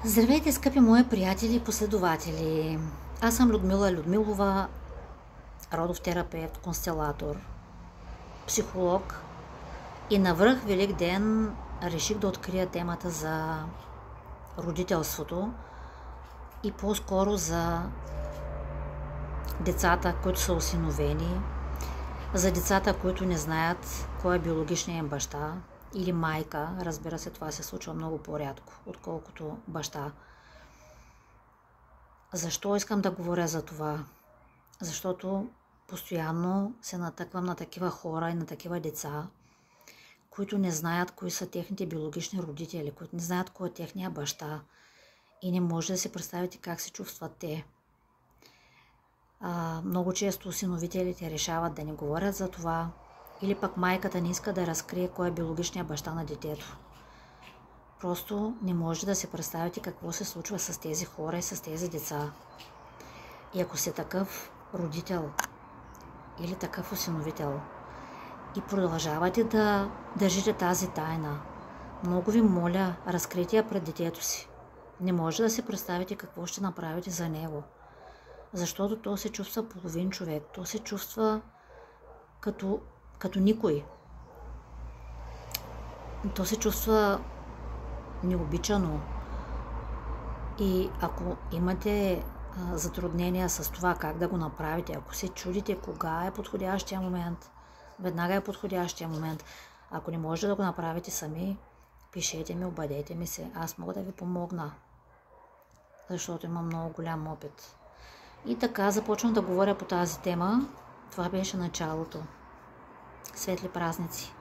Здравейте, скъпи мои приятели и последователи! Аз съм Людмила Людмилова, родов терапевт, констелатор, психолог и на връх Велик ден реших да открия темата за родителството и по-скоро за децата, които са осиновени, за децата, които не знаят кой е биологичният им баща или майка. Разбира се, това се случва много по-рядко, отколкото баща. Защо искам да говоря за това? Защото постоянно се натъквам на такива хора и на такива деца, които не знаят кои са техните биологични родители, които не знаят кой е техния баща и не може да си представите как се чувстват те. Много често осиновителите решават да не говорят за това, или пък майката не иска да разкрие кой е биологичният баща на детето. Просто не може да се представите какво се случва с тези хора и с тези деца. И ако сте такъв родител или такъв осиновител и продължавате да държите тази тайна, много ви моля, разкрийте я пред детето си. Не може да си представите какво ще направите за него. Защото то се чувства половин човек. То се чувства като никой. То се чувства необичано. И ако имате затруднения с това как да го направите, ако се чудите кога е подходящия момент, веднага е подходящия момент. Ако не можете да го направите сами, пишете ми, обадете ми се. Аз мога да ви помогна, защото имам много голям опит. И така започвам да говоря по тази тема. Това беше началото. Светли празници!